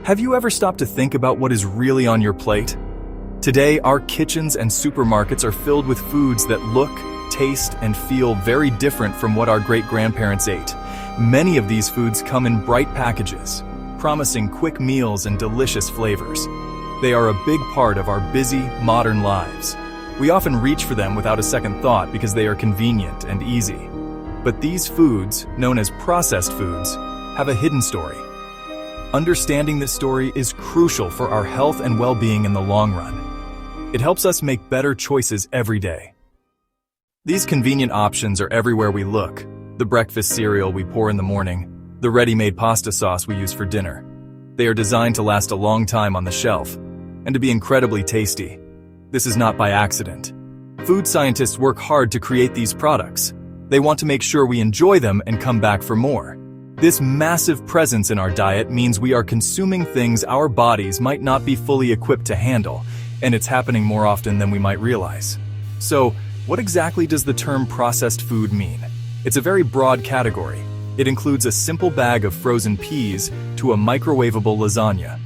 Have you ever stopped to think about what is really on your plate? Today, our kitchens and supermarkets are filled with foods that look, taste, and feel very different from what our great-grandparents ate. Many of these foods come in bright packages, promising quick meals and delicious flavors. They are a big part of our busy, modern lives. We often reach for them without a second thought because they are convenient and easy. But these foods, known as processed foods, have a hidden story. Understanding this story is crucial for our health and well-being in the long run. It helps us make better choices every day. These convenient options are everywhere we look. The breakfast cereal we pour in the morning, the ready-made pasta sauce we use for dinner. They are designed to last a long time on the shelf and to be incredibly tasty. This is not by accident. Food scientists work hard to create these products. They want to make sure we enjoy them and come back for more. This massive presence in our diet means we are consuming things our bodies might not be fully equipped to handle, and it's happening more often than we might realize. So, what exactly does the term processed food mean? It's a very broad category. It includes a simple bag of frozen peas to a microwavable lasagna.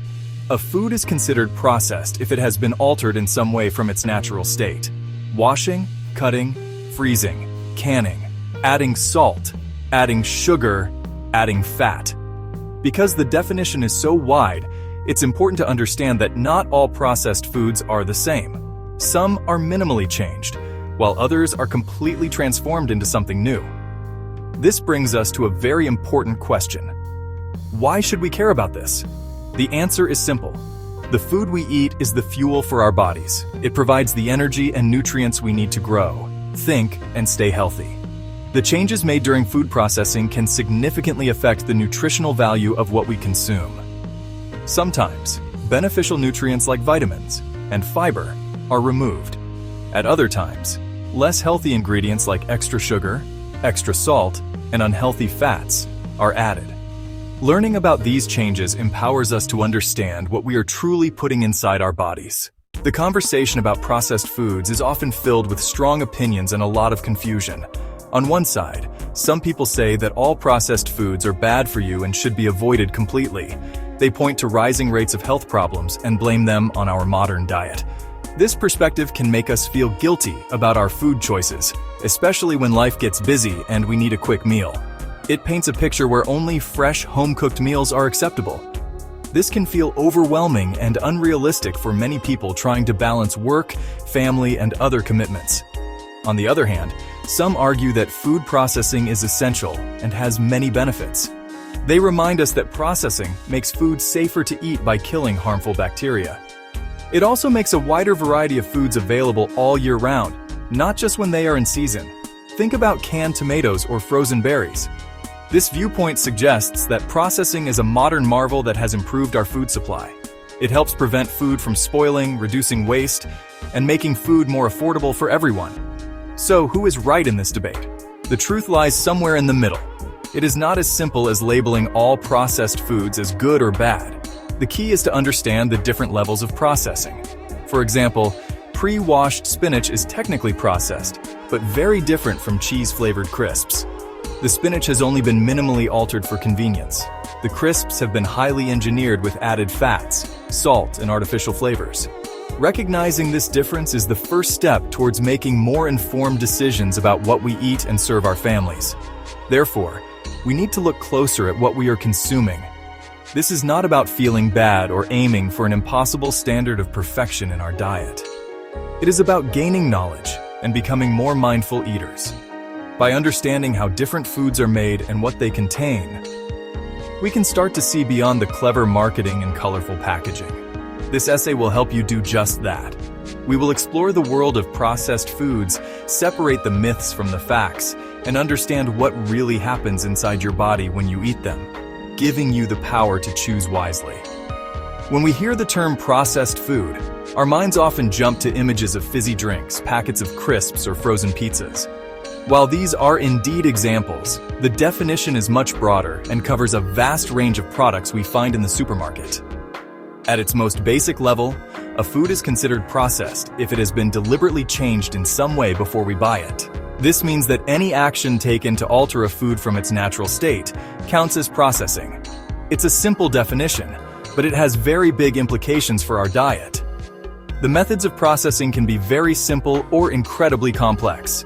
A food is considered processed if it has been altered in some way from its natural state. Washing, cutting, freezing, canning, adding salt, adding sugar, adding fat. Because the definition is so wide, it's important to understand that not all processed foods are the same. Some are minimally changed, while others are completely transformed into something new. This brings us to a very important question. Why should we care about this? The answer is simple. The food we eat is the fuel for our bodies. It provides the energy and nutrients we need to grow, think, and stay healthy. The changes made during food processing can significantly affect the nutritional value of what we consume. Sometimes, beneficial nutrients like vitamins and fiber are removed. At other times, less healthy ingredients like extra sugar, extra salt, and unhealthy fats are added. Learning about these changes empowers us to understand what we are truly putting inside our bodies. The conversation about processed foods is often filled with strong opinions and a lot of confusion. On one side, some people say that all processed foods are bad for you and should be avoided completely. They point to rising rates of health problems and blame them on our modern diet. This perspective can make us feel guilty about our food choices, especially when life gets busy and we need a quick meal. It paints a picture where only fresh, home-cooked meals are acceptable. This can feel overwhelming and unrealistic for many people trying to balance work, family, and other commitments. On the other hand, some argue that food processing is essential and has many benefits. They remind us that processing makes food safer to eat by killing harmful bacteria. It also makes a wider variety of foods available all year round, not just when they are in season. Think about canned tomatoes or frozen berries. This viewpoint suggests that processing is a modern marvel that has improved our food supply. It helps prevent food from spoiling, reducing waste, and making food more affordable for everyone. So, who is right in this debate? The truth lies somewhere in the middle. It is not as simple as labeling all processed foods as good or bad. The key is to understand the different levels of processing. For example, pre-washed spinach is technically processed, but very different from cheese-flavored crisps. The spinach has only been minimally altered for convenience. The crisps have been highly engineered with added fats, salt, and artificial flavors. Recognizing this difference is the first step towards making more informed decisions about what we eat and serve our families. Therefore, we need to look closer at what we are consuming. This is not about feeling bad or aiming for an impossible standard of perfection in our diet. It is about gaining knowledge and becoming more mindful eaters. By understanding how different foods are made and what they contain, we can start to see beyond the clever marketing and colorful packaging. This essay will help you do just that. We will explore the world of processed foods, separate the myths from the facts, and understand what really happens inside your body when you eat them, giving you the power to choose wisely. When we hear the term processed food, our minds often jump to images of fizzy drinks, packets of crisps, or frozen pizzas. While these are indeed examples, the definition is much broader and covers a vast range of products we find in the supermarket. At its most basic level, a food is considered processed if it has been deliberately changed in some way before we buy it. This means that any action taken to alter a food from its natural state counts as processing. It's a simple definition, but it has very big implications for our diet. The methods of processing can be very simple or incredibly complex.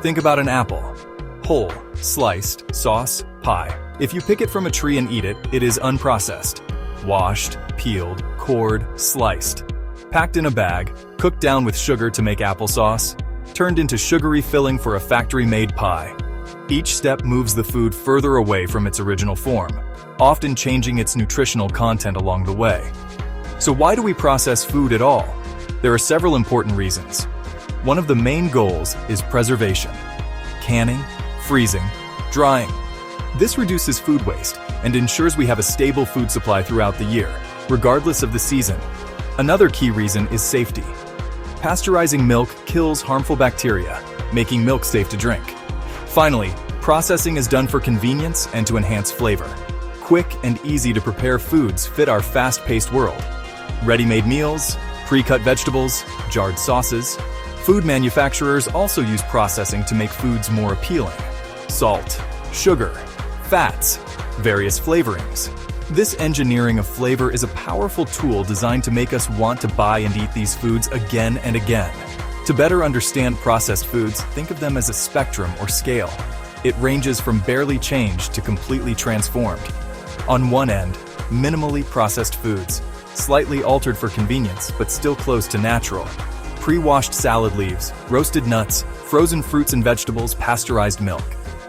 Think about an apple. Whole, sliced, sauce, pie. If you pick it from a tree and eat it, it is unprocessed. Washed, peeled, cored, sliced. Packed in a bag, cooked down with sugar to make applesauce, turned into sugary filling for a factory-made pie. Each step moves the food further away from its original form, often changing its nutritional content along the way. So why do we process food at all? There are several important reasons. One of the main goals is preservation. Canning, freezing, drying. This reduces food waste and ensures we have a stable food supply throughout the year, regardless of the season. Another key reason is safety. Pasteurizing milk kills harmful bacteria, making milk safe to drink. Finally, processing is done for convenience and to enhance flavor. Quick and easy to prepare foods fit our fast-paced world. Ready-made meals, pre-cut vegetables, jarred sauces. Food manufacturers also use processing to make foods more appealing. Salt, sugar, fats, various flavorings. This engineering of flavor is a powerful tool designed to make us want to buy and eat these foods again and again. To better understand processed foods, think of them as a spectrum or scale. It ranges from barely changed to completely transformed. On one end, minimally processed foods, slightly altered for convenience but still close to natural. Pre-washed salad leaves, roasted nuts, frozen fruits and vegetables, pasteurized milk.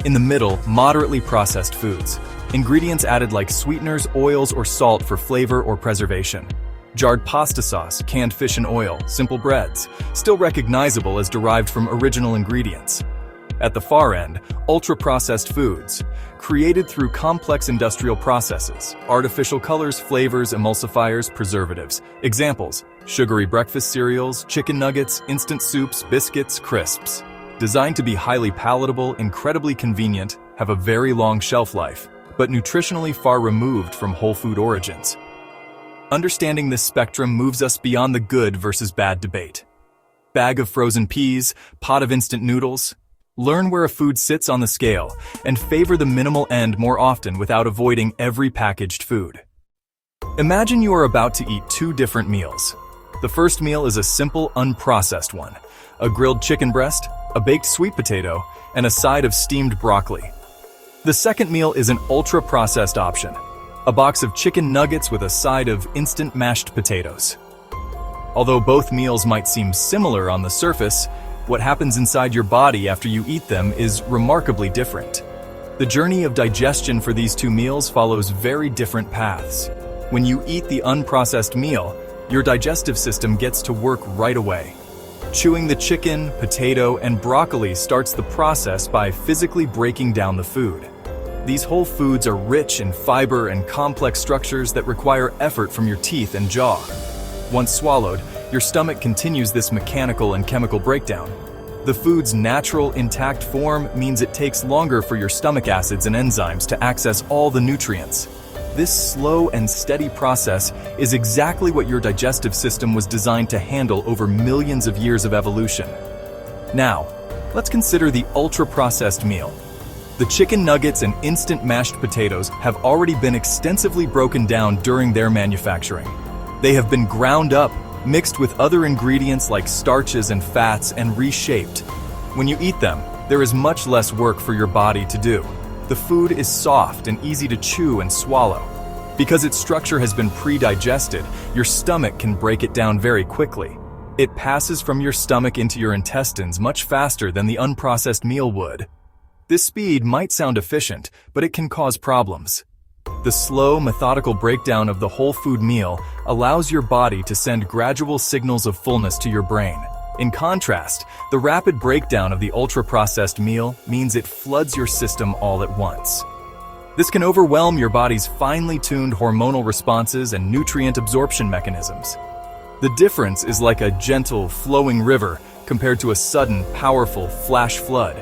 In the middle, moderately processed foods. Ingredients added like sweeteners, oils, or salt for flavor or preservation. Jarred pasta sauce, canned fish and oil, simple breads, still recognizable as derived from original ingredients. At the far end, ultra-processed foods, created through complex industrial processes, artificial colors, flavors, emulsifiers, preservatives. Examples: sugary breakfast cereals, chicken nuggets, instant soups, biscuits, crisps. Designed to be highly palatable, incredibly convenient, have a very long shelf life, but nutritionally far removed from whole food origins. Understanding this spectrum moves us beyond the good versus bad debate. Bag of frozen peas, pot of instant noodles. Learn where a food sits on the scale and favor the minimal end more often without avoiding every packaged food. Imagine you are about to eat two different meals. The first meal is a simple, unprocessed one: a grilled chicken breast, a baked sweet potato, and a side of steamed broccoli. The second meal is an ultra-processed option: a box of chicken nuggets with a side of instant mashed potatoes. Although both meals might seem similar on the surface, what happens inside your body after you eat them is remarkably different. The journey of digestion for these two meals follows very different paths. When you eat the unprocessed meal, your digestive system gets to work right away. Chewing the chicken, potato, and broccoli starts the process by physically breaking down the food. These whole foods are rich in fiber and complex structures that require effort from your teeth and jaw. Once swallowed, your stomach continues this mechanical and chemical breakdown. The food's natural, intact form means it takes longer for your stomach acids and enzymes to access all the nutrients. This slow and steady process is exactly what your digestive system was designed to handle over millions of years of evolution. Now, let's consider the ultra-processed meal. The chicken nuggets and instant mashed potatoes have already been extensively broken down during their manufacturing. They have been ground up, mixed with other ingredients like starches and fats, and reshaped. When you eat them, there is much less work for your body to do. The food is soft and easy to chew and swallow. Because its structure has been pre-digested, your stomach can break it down very quickly. It passes from your stomach into your intestines much faster than the unprocessed meal would. This speed might sound efficient, but it can cause problems. The slow, methodical breakdown of the whole food meal allows your body to send gradual signals of fullness to your brain. In contrast, the rapid breakdown of the ultra-processed meal means it floods your system all at once. This can overwhelm your body's finely tuned hormonal responses and nutrient absorption mechanisms. The difference is like a gentle, flowing river compared to a sudden, powerful flash flood.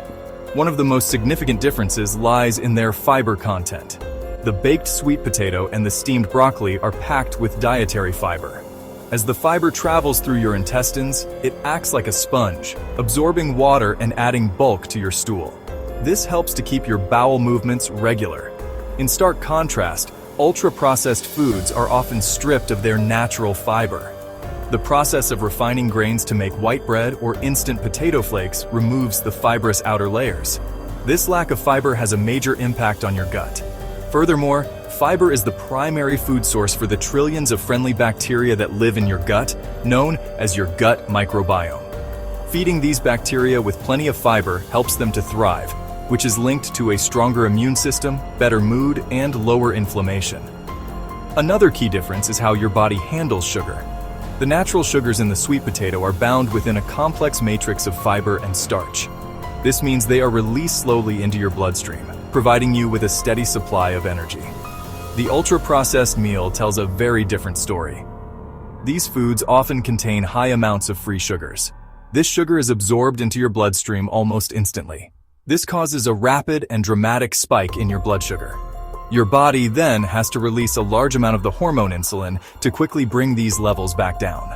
One of the most significant differences lies in their fiber content. The baked sweet potato and the steamed broccoli are packed with dietary fiber. As the fiber travels through your intestines, it acts like a sponge, absorbing water and adding bulk to your stool. This helps to keep your bowel movements regular. In stark contrast, Ultra-processed foods are often stripped of their natural fiber. The process of refining grains to make white bread or instant potato flakes removes the fibrous outer layers. This lack of fiber has a major impact on your gut. Furthermore, fiber is the primary food source for the trillions of friendly bacteria that live in your gut, known as your gut microbiome. Feeding these bacteria with plenty of fiber helps them to thrive, which is linked to a stronger immune system, better mood, and lower inflammation. Another key difference is how your body handles sugar. The natural sugars in the sweet potato are bound within a complex matrix of fiber and starch. This means they are released slowly into your bloodstream, providing you with a steady supply of energy. The ultra-processed meal tells a very different story. These foods often contain high amounts of free sugars. This sugar is absorbed into your bloodstream almost instantly. This causes a rapid and dramatic spike in your blood sugar. Your body then has to release a large amount of the hormone insulin to quickly bring these levels back down.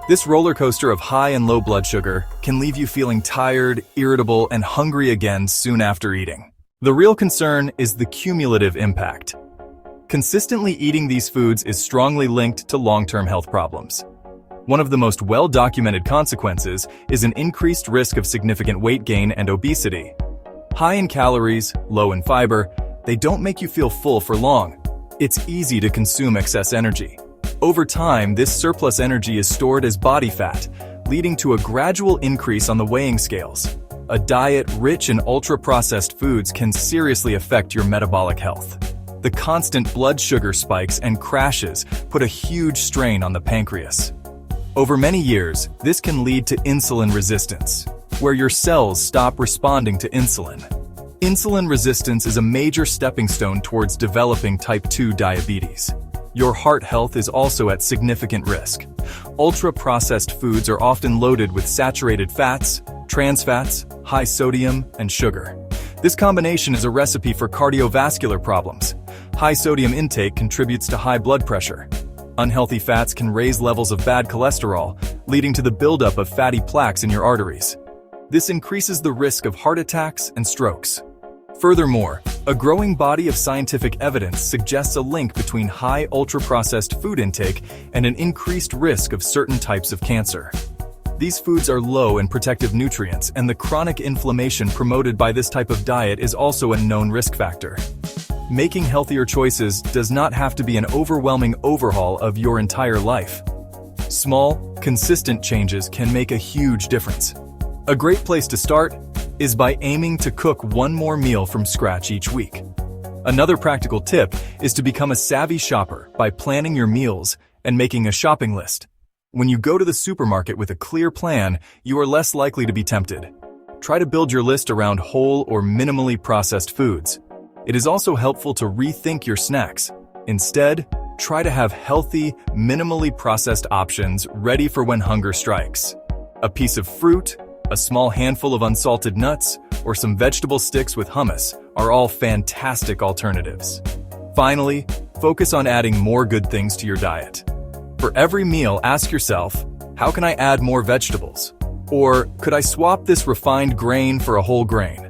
This roller coaster of high and low blood sugar can leave you feeling tired, irritable, and hungry again soon after eating. The real concern is the cumulative impact. Consistently eating these foods is strongly linked to long-term health problems. One of the most well-documented consequences is an increased risk of significant weight gain and obesity. High in calories, low in fiber, they don't make you feel full for long. It's easy to consume excess energy. Over time, this surplus energy is stored as body fat, leading to a gradual increase on the weighing scales. A diet rich in ultra-processed foods can seriously affect your metabolic health. The constant blood sugar spikes and crashes put a huge strain on the pancreas. Over many years, this can lead to insulin resistance, where your cells stop responding to insulin. Insulin resistance is a major stepping stone towards developing type 2 diabetes. Your heart health is also at significant risk. Ultra-processed foods are often loaded with saturated fats, trans fats, high sodium, and sugar. This combination is a recipe for cardiovascular problems. High sodium intake contributes to high blood pressure. Unhealthy fats can raise levels of bad cholesterol, leading to the buildup of fatty plaques in your arteries. This increases the risk of heart attacks and strokes. Furthermore, a growing body of scientific evidence suggests a link between high ultra-processed food intake and an increased risk of certain types of cancer. These foods are low in protective nutrients, and the chronic inflammation promoted by this type of diet is also a known risk factor. Making healthier choices does not have to be an overwhelming overhaul of your entire life. Small, consistent changes can make a huge difference. A great place to start is by aiming to cook one more meal from scratch each week. Another practical tip is to become a savvy shopper by planning your meals and making a shopping list. When you go to the supermarket with a clear plan, you are less likely to be tempted. Try to build your list around whole or minimally processed foods. It is also helpful to rethink your snacks. Instead, try to have healthy, minimally processed options ready for when hunger strikes. A piece of fruit, a small handful of unsalted nuts, or some vegetable sticks with hummus are all fantastic alternatives. Finally, focus on adding more good things to your diet. For every meal, ask yourself, how can I add more vegetables? Or could I swap this refined grain for a whole grain?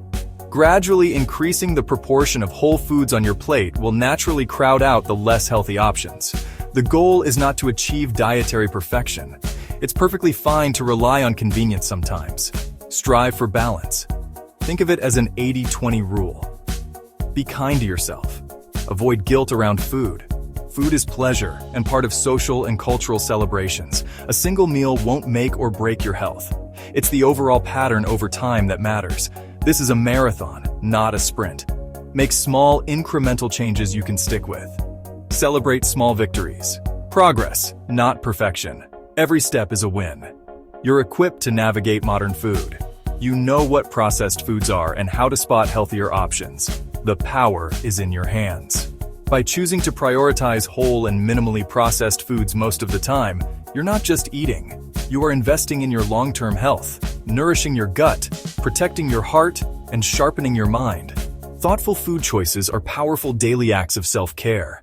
Gradually increasing the proportion of whole foods on your plate will naturally crowd out the less healthy options. The goal is not to achieve dietary perfection. It's perfectly fine to rely on convenience sometimes. Strive for balance. Think of it as an 80-20 rule. Be kind to yourself. Avoid guilt around food. Food is pleasure and part of social and cultural celebrations. A single meal won't make or break your health. It's the overall pattern over time that matters. This is a marathon, not a sprint. Make small, incremental changes you can stick with. Celebrate small victories. Progress, not perfection. Every step is a win. You're equipped to navigate modern food. You know what processed foods are and how to spot healthier options. The power is in your hands. By choosing to prioritize whole and minimally processed foods most of the time, you're not just eating. You are investing in your long-term health, nourishing your gut, protecting your heart, and sharpening your mind. Thoughtful food choices are powerful daily acts of self-care.